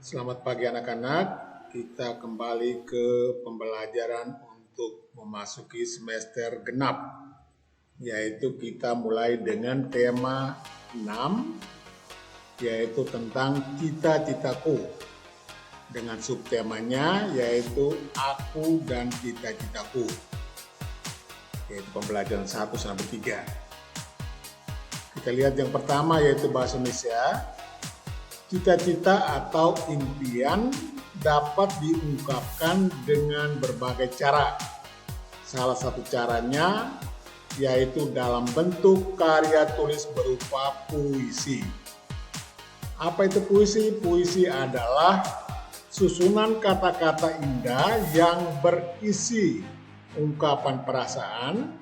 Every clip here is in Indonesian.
Selamat pagi anak-anak, kita kembali ke pembelajaran untuk memasuki semester genap, yaitu kita mulai dengan tema 6, yaitu tentang cita-citaku, dengan subtemanya yaitu aku dan cita-citaku, yaitu pembelajaran 1 sampai 3. Kita lihat yang pertama yaitu bahasa Indonesia. Cita-cita atau impian dapat diungkapkan dengan berbagai cara. Salah satu caranya yaitu dalam bentuk karya tulis berupa puisi. Apa itu puisi? Puisi adalah susunan kata-kata indah yang berisi ungkapan perasaan,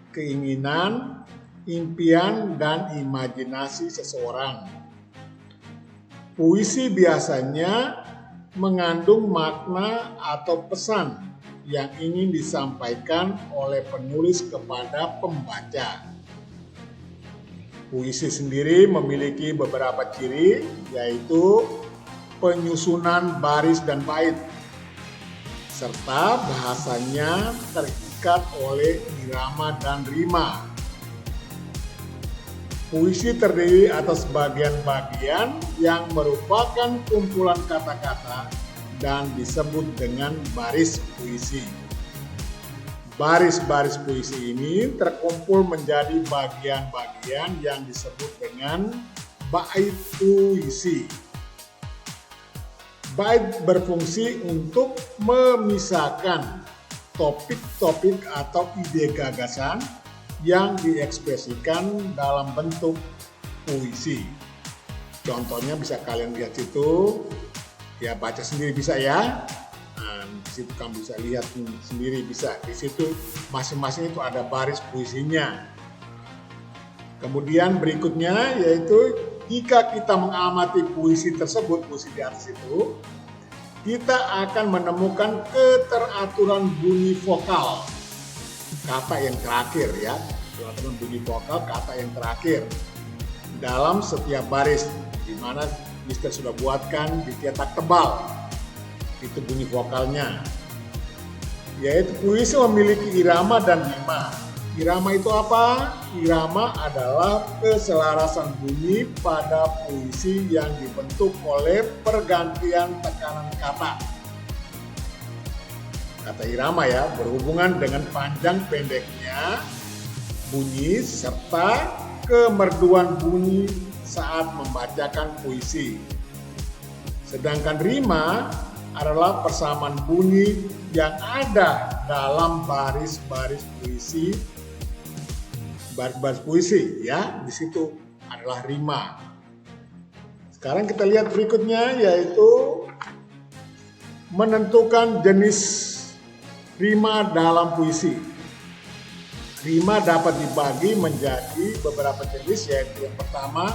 keinginan, impian, dan imajinasi seseorang. Puisi biasanya mengandung makna atau pesan yang ingin disampaikan oleh penulis kepada pembaca. Puisi sendiri memiliki beberapa ciri, yaitu penyusunan baris dan bait, serta bahasanya terikat oleh irama dan rima. Puisi terdiri atas bagian-bagian yang merupakan kumpulan kata-kata dan disebut dengan baris puisi. Baris-baris puisi ini terkumpul menjadi bagian-bagian yang disebut dengan bait puisi. Bait berfungsi untuk memisahkan topik-topik atau ide gagasan yang diekspresikan dalam bentuk puisi. Contohnya bisa kalian lihat situ, ya baca sendiri bisa ya. Nah, di situ kamu bisa lihat sendiri bisa. Di situ masing-masing itu ada baris puisinya. Kemudian berikutnya yaitu jika kita mengamati puisi tersebut, puisi di atas itu, kita akan menemukan keteraturan bunyi vokal. Kata yang terakhir ya, peraturan bunyi vokal kata yang terakhir dalam setiap baris, di mana Mister sudah buatkan dicetak tebal itu bunyi vokalnya. Yaitu puisi memiliki irama dan rima. Irama itu apa? Irama adalah keselarasan bunyi pada puisi yang dibentuk oleh pergantian tekanan kata. Kata irama ya, berhubungan dengan panjang pendeknya bunyi serta kemerduan bunyi saat membacakan puisi. Sedangkan rima adalah persamaan bunyi yang ada dalam baris-baris puisi. Baris-baris puisi ya, di situ adalah rima. Sekarang kita lihat berikutnya yaitu menentukan jenis rima dalam puisi. Rima dapat dibagi menjadi beberapa jenis, yaitu yang pertama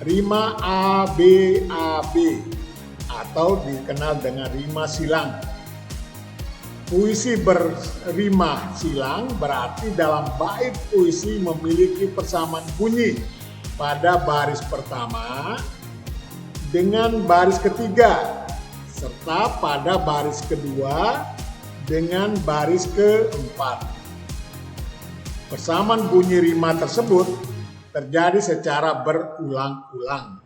rima ABAB atau dikenal dengan rima silang. Puisi berrima silang berarti dalam bait puisi memiliki persamaan bunyi pada baris pertama dengan baris ketiga serta pada baris kedua dengan baris keempat. Persamaan bunyi rima tersebut terjadi secara berulang-ulang.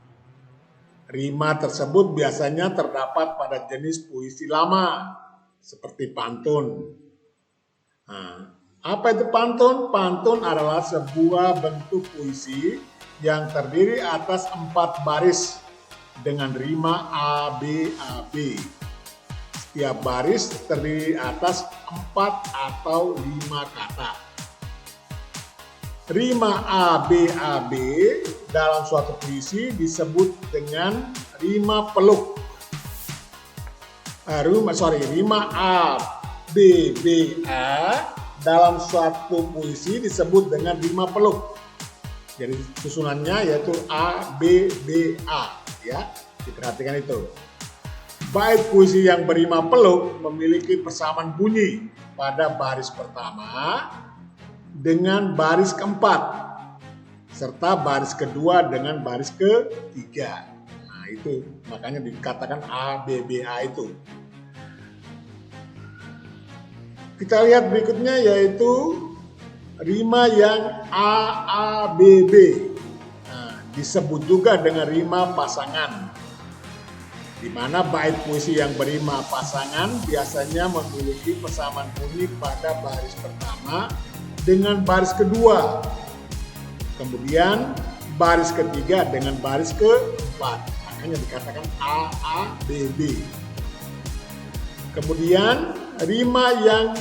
Rima tersebut biasanya terdapat pada jenis puisi lama, seperti pantun. Nah, apa itu pantun? Pantun adalah sebuah bentuk puisi yang terdiri atas 4 baris dengan rima ABAB. Setiap baris terdiri atas 4 atau 5 kata. Rima ABAB dalam suatu puisi disebut dengan rima peluk. Rima ABBA dalam suatu puisi disebut dengan rima peluk. Jadi susunannya yaitu ABBA ya, diperhatikan itu. Bait puisi yang berrima peluk memiliki persamaan bunyi pada baris pertama dengan baris keempat serta baris kedua dengan baris ketiga. Nah, itu makanya dikatakan ABBA itu. Kita lihat berikutnya yaitu rima yang AABB. Nah, disebut juga dengan rima pasangan. Di mana bait puisi yang berima pasangan biasanya memiliki persamaan bunyi pada baris pertama dengan baris kedua. Kemudian baris ketiga dengan baris keempat. Makanya dikatakan AABB. Kemudian rima yang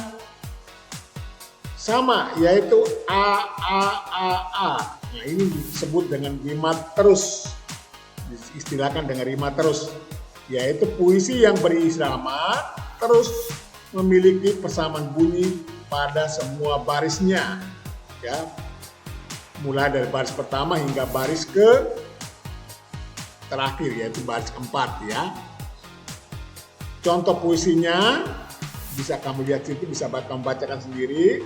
sama yaitu AAAA. Nah, ini disebut dengan rima terus. Diistilahkan dengan rima terus, yaitu puisi yang berirama terus memiliki persamaan bunyi pada semua barisnya. Ya. Mulai dari baris pertama hingga baris ke terakhir yaitu baris keempat ya. Contoh puisinya bisa kamu lihat situ, bisa kamu bacakan sendiri,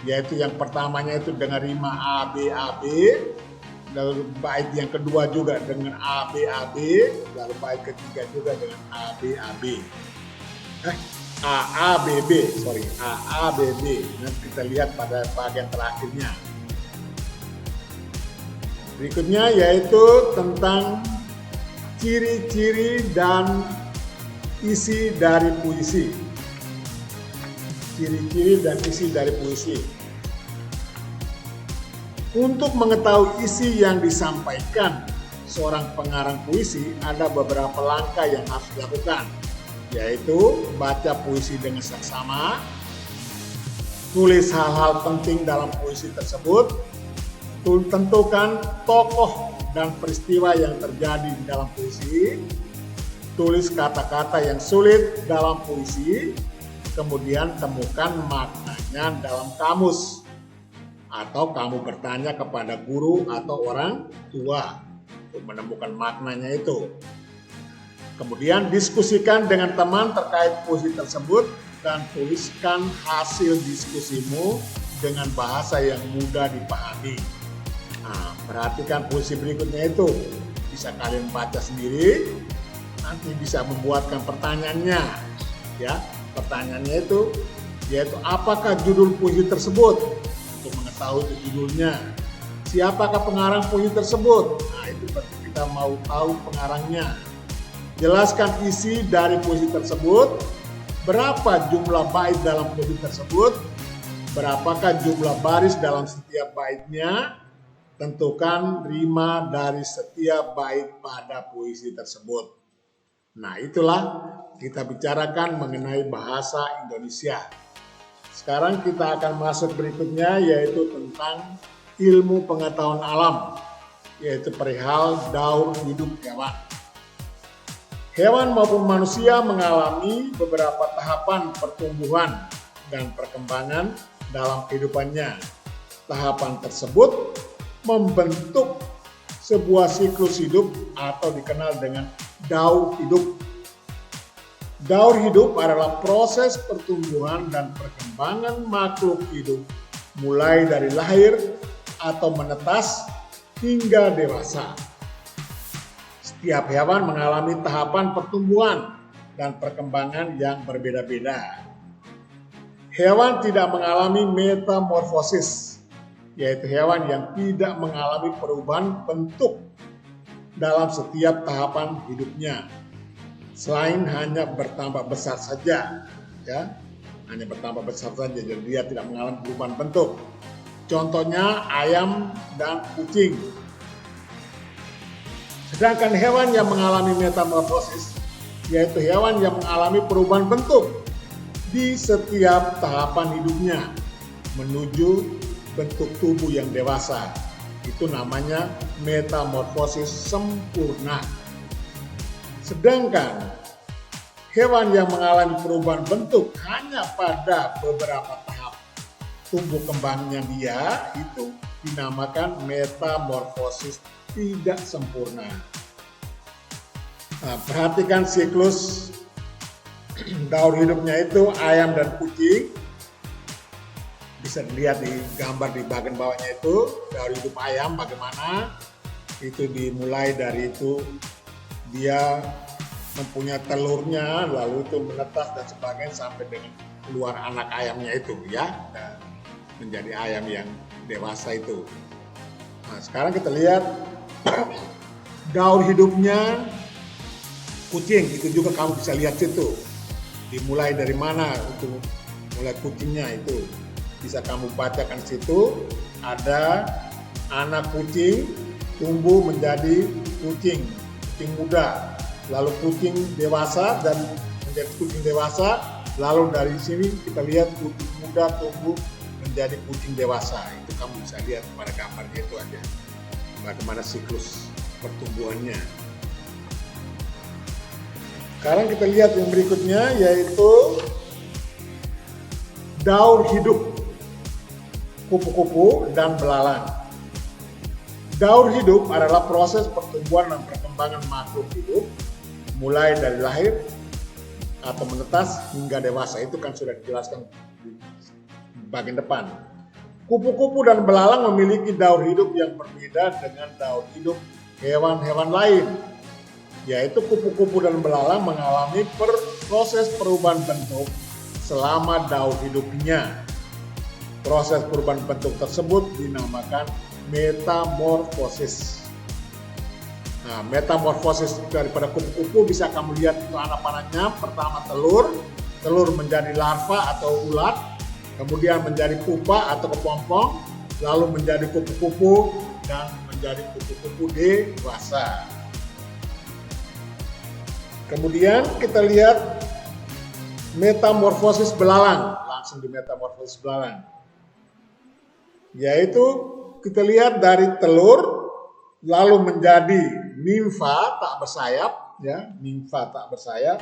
yaitu yang pertamanya itu dengan rima ABAB, lalu bait yang kedua juga dengan ABAB, lalu bait ketiga juga dengan ABAB. AABB. Nanti kita lihat pada bagian terakhirnya. Berikutnya yaitu tentang ciri-ciri dan isi dari puisi. Ciri-ciri dan isi dari puisi. Untuk mengetahui isi yang disampaikan seorang pengarang puisi, ada beberapa langkah yang harus dilakukan, yaitu baca puisi dengan seksama, tulis hal-hal penting dalam puisi tersebut, tentukan tokoh dan peristiwa yang terjadi di dalam puisi, tulis kata-kata yang sulit dalam puisi, kemudian temukan maknanya dalam kamus, atau kamu bertanya kepada guru atau orang tua untuk menemukan maknanya itu. Kemudian diskusikan dengan teman terkait puisi tersebut dan tuliskan hasil diskusimu dengan bahasa yang mudah dipahami. Nah, perhatikan puisi berikutnya itu, bisa kalian baca sendiri, nanti bisa membuatkan pertanyaannya. Ya, pertanyaannya itu yaitu apakah judul puisi tersebut? Untuk mengetahui judulnya, siapakah pengarang puisi tersebut? Nah, itu berarti kita mau tahu pengarangnya. Jelaskan isi dari puisi tersebut, berapa jumlah bait dalam puisi tersebut, berapakah jumlah baris dalam setiap baitnya, tentukan rima dari setiap bait pada puisi tersebut. Nah, itulah kita bicarakan mengenai bahasa Indonesia. Sekarang kita akan masuk berikutnya yaitu tentang ilmu pengetahuan alam, yaitu perihal daur hidup hewan. Hewan maupun manusia mengalami beberapa tahapan pertumbuhan dan perkembangan dalam kehidupannya. Tahapan tersebut membentuk sebuah siklus hidup atau dikenal dengan daur hidup. Daur hidup adalah proses pertumbuhan dan perkembangan makhluk hidup mulai dari lahir atau menetas hingga dewasa. Setiap hewan mengalami tahapan pertumbuhan dan perkembangan yang berbeda-beda. Hewan tidak mengalami metamorfosis, yaitu hewan yang tidak mengalami perubahan bentuk dalam setiap tahapan hidupnya. Selain hanya bertambah besar saja, ya, hanya bertambah besar saja, jadi dia tidak mengalami perubahan bentuk. Contohnya ayam dan kucing. Sedangkan hewan yang mengalami metamorfosis, yaitu hewan yang mengalami perubahan bentuk di setiap tahapan hidupnya menuju bentuk tubuh yang dewasa. Itu namanya metamorfosis sempurna. Sedangkan hewan yang mengalami perubahan bentuk hanya pada beberapa tahap tumbuh kembangnya dia, itu dinamakan metamorfosis tidak sempurna. Nah, perhatikan siklus daur hidupnya itu ayam dan kucing. Bisa dilihat di gambar di bagian bawahnya itu, daur hidup ayam bagaimana. Itu dimulai dari itu dia mempunyai telurnya, lalu itu menetas dan sebagainya sampai dengan keluar anak ayamnya itu ya, dan menjadi ayam yang dewasa itu. Nah, sekarang kita lihat daur hidupnya kucing, itu juga kamu bisa lihat situ. Dimulai dari mana untuk mulai kucingnya itu bisa kamu bacakan situ. Ada anak kucing tumbuh menjadi kucing muda, lalu kucing dewasa dan menjadi kucing dewasa, lalu dari sini kita lihat kucing muda tumbuh menjadi kucing dewasa. Itu kamu bisa lihat pada gambarnya itu aja bagaimana siklus pertumbuhannya. Sekarang kita lihat yang berikutnya, yaitu daur hidup kupu-kupu dan belalang. Daur hidup adalah proses pertumbuhan dan perkembangan makhluk hidup mulai dari lahir atau menetas hingga dewasa. Itu kan sudah dijelaskan di bagian depan. Kupu-kupu dan belalang memiliki daur hidup yang berbeda dengan daur hidup hewan-hewan lain, yaitu kupu-kupu dan belalang mengalami proses perubahan bentuk selama daur hidupnya. Proses perubahan bentuk tersebut dinamakan metamorfosis. Nah, metamorfosis daripada kupu-kupu bisa kamu lihat itu anak-anaknya. Pertama telur menjadi larva atau ulat, kemudian menjadi pupa atau kepompong, lalu menjadi kupu-kupu dan menjadi kupu-kupu dewasa. Kemudian kita lihat metamorfosis belalang, langsung di metamorfosis belalang. Yaitu kita lihat dari telur lalu menjadi nimfa tak bersayap, ya, nimfa tak bersayap,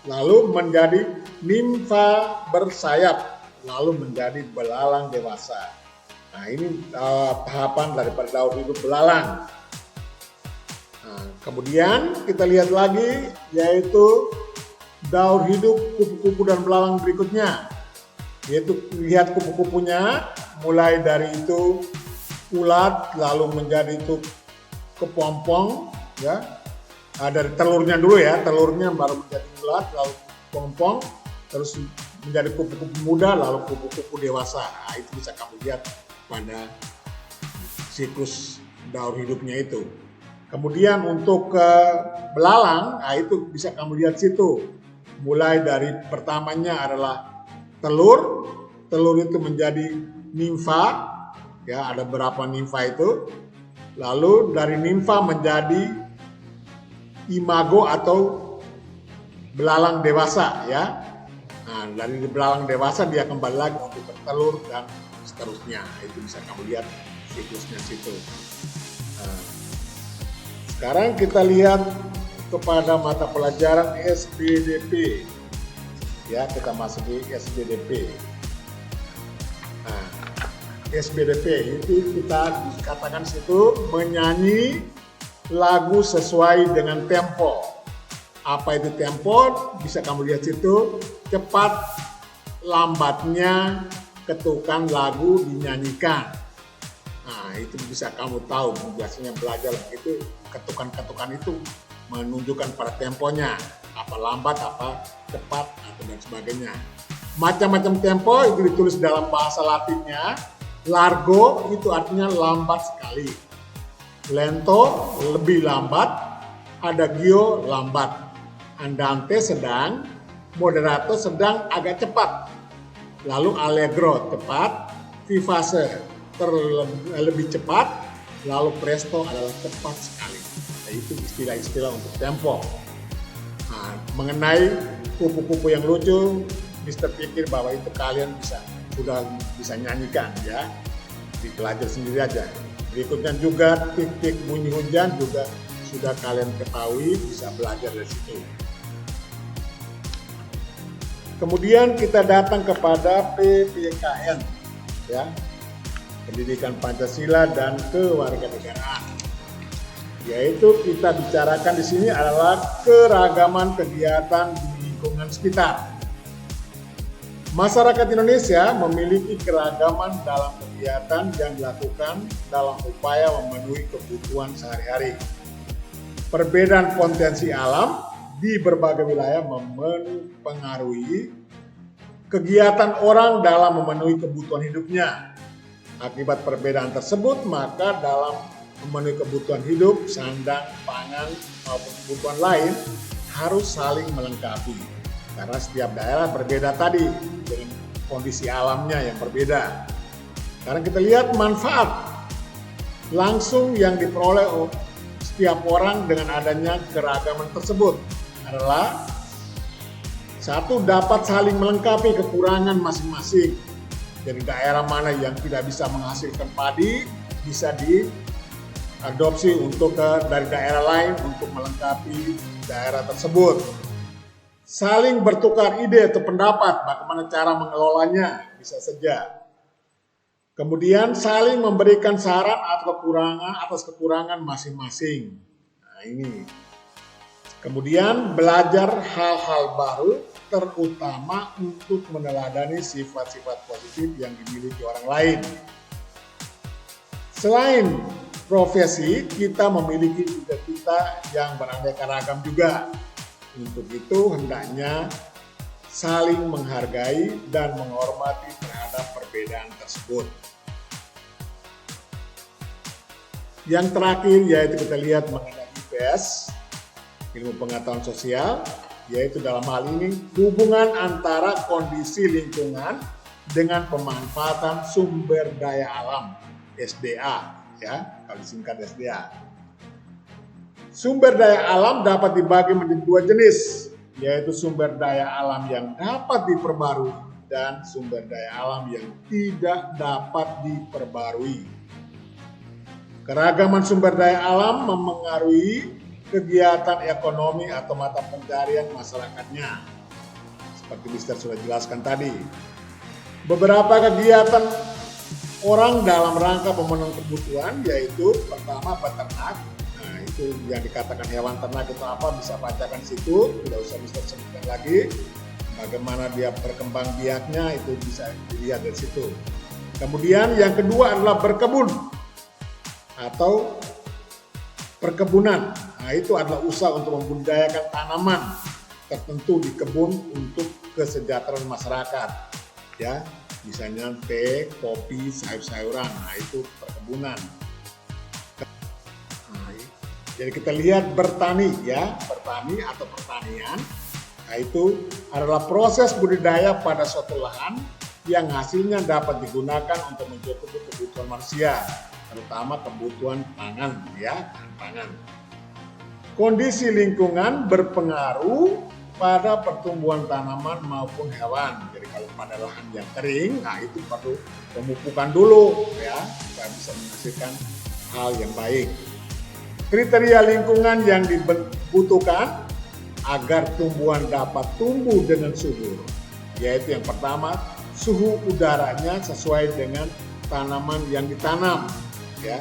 lalu menjadi nimfa bersayap, lalu menjadi belalang dewasa. Nah, ini tahapan daripada daur hidup belalang. Nah, kemudian kita lihat lagi, yaitu daur hidup kupu-kupu dan belalang berikutnya, yaitu lihat kupu-kupunya mulai dari itu ulat, lalu menjadi itu kepompong, ya. Dari telurnya dulu ya, telurnya baru menjadi ulat, lalu kepompong, terus menjadi kupu-kupu muda, lalu kupu-kupu dewasa. Nah, itu bisa kamu lihat pada siklus daur hidupnya itu. Kemudian untuk belalang, nah itu bisa kamu lihat situ. Mulai dari pertamanya adalah telur itu menjadi nimfa, ya, ada berapa nimfa itu. Lalu dari nimfa menjadi imago atau belalang dewasa, ya. Nah, dari belalang dewasa dia kembali lagi untuk bertelur dan seterusnya. Itu bisa kamu lihat siklusnya situ. Nah, sekarang kita lihat kepada mata pelajaran SPDP. Ya, kita masuk di SPDP. Nah, SPDP itu kita dikatakan situ menyanyi lagu sesuai dengan tempo. Apa itu tempo? Bisa kamu lihat situ, cepat lambatnya ketukan lagu dinyanyikan. Nah, itu bisa kamu tahu, biasanya belajar itu ketukan-ketukan itu menunjukkan pada temponya, apa lambat, apa cepat, atau dan sebagainya. Macam-macam tempo itu ditulis dalam bahasa Latinnya. Largo itu artinya lambat sekali, lento lebih lambat, adagio lambat, andante sedang, moderato sedang agak cepat, lalu allegro cepat, vivace lebih cepat, lalu presto adalah cepat sekali. Nah, itu istilah-istilah untuk tempo. Nah, mengenai kupu-kupu yang lucu, Mister pikir bahwa itu kalian sudah bisa nyanyikan, ya, dipelajari sendiri aja. Berikutnya juga tik-tik bunyi hujan juga sudah kalian ketahui, bisa belajar dari situ. Kemudian kita datang kepada PPKN, ya, Pendidikan Pancasila dan Kewarganegaraan. Yaitu kita bicarakan di sini adalah keragaman kegiatan di lingkungan sekitar. Masyarakat Indonesia memiliki keragaman dalam kegiatan yang dilakukan dalam upaya memenuhi kebutuhan sehari-hari. perbedaan potensi alam di berbagai wilayah mempengaruhi kegiatan orang dalam memenuhi kebutuhan hidupnya. Akibat perbedaan tersebut, maka dalam memenuhi kebutuhan hidup, sandang, pangan, maupun kebutuhan lain harus saling melengkapi. Karena setiap daerah berbeda tadi, dengan kondisi alamnya yang berbeda. Karena kita lihat manfaat langsung yang diperoleh setiap orang dengan adanya keragaman tersebut adalah satu, dapat saling melengkapi kekurangan masing-masing. Jadi daerah mana yang tidak bisa menghasilkan padi bisa diadopsi dari daerah lain untuk melengkapi daerah tersebut. Saling bertukar ide atau pendapat bagaimana cara mengelolanya bisa saja. Kemudian saling memberikan saran atau kekurangan masing-masing. Nah ini. Kemudian belajar hal-hal baru, terutama untuk meneladani sifat-sifat positif yang dimiliki orang lain. Selain profesi, kita memiliki cita-cita yang beraneka ragam juga. Untuk itu hendaknya saling menghargai dan menghormati terhadap perbedaan tersebut. Yang terakhir yaitu kita lihat mengenai IPS, ilmu pengetahuan sosial, yaitu dalam hal ini hubungan antara kondisi lingkungan dengan pemanfaatan sumber daya alam, SDA, ya, kalau disingkat SDA. Sumber daya alam dapat dibagi menjadi dua jenis, yaitu sumber daya alam yang dapat diperbarui dan sumber daya alam yang tidak dapat diperbarui. Keragaman sumber daya alam memengaruhi kegiatan ekonomi atau mata pencarian masyarakatnya. Seperti Mister sudah jelaskan tadi. Beberapa kegiatan orang dalam rangka pemenuhan kebutuhan yaitu pertama peternak. Nah itu yang dikatakan hewan ternak itu apa, bisa bacakan situ, tidak usah Mister sebutkan lagi. Bagaimana dia berkembang biaknya itu bisa dilihat dari situ. Kemudian yang kedua adalah berkebun atau perkebunan. Nah, itu adalah usaha untuk membudidayakan tanaman tertentu di kebun untuk kesejahteraan masyarakat. Ya, misalnya teh, kopi, sayur-sayuran. Nah, itu perkebunan. Nah, jadi kita lihat bertani ya, bertani atau pertanian. Nah, itu adalah proses budidaya pada suatu lahan yang hasilnya dapat digunakan untuk mencukupi kebutuhan manusia, terutama kebutuhan pangan ya, pangan. Kondisi lingkungan berpengaruh pada pertumbuhan tanaman maupun hewan. Jadi kalau pada lahan yang kering, nah itu perlu pemupukan dulu ya, supaya bisa menghasilkan hal yang baik. Kriteria lingkungan yang dibutuhkan agar tumbuhan dapat tumbuh dengan subur, yaitu yang pertama, suhu udaranya sesuai dengan tanaman yang ditanam ya.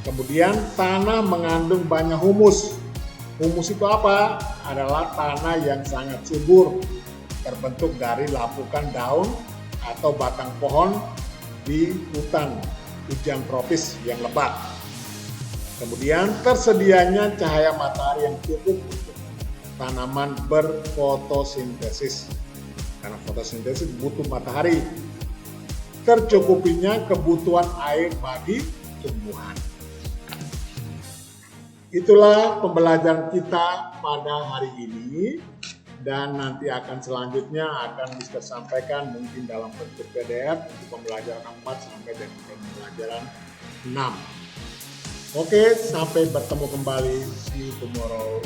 Kemudian tanah mengandung banyak humus. Humus itu apa? Adalah tanah yang sangat subur, terbentuk dari lapukan daun atau batang pohon di hutan hujan tropis yang lebat. Kemudian tersedianya cahaya matahari yang cukup untuk tanaman berfotosintesis. Karena fotosintesis butuh matahari. Tercukupinya kebutuhan air bagi tumbuhan. Itulah pembelajaran kita pada hari ini, dan nanti akan selanjutnya akan Mister sampaikan mungkin dalam bentuk PDF untuk pembelajaran 4 sampai dengan pembelajaran 6. Oke, sampai bertemu kembali. See you tomorrow.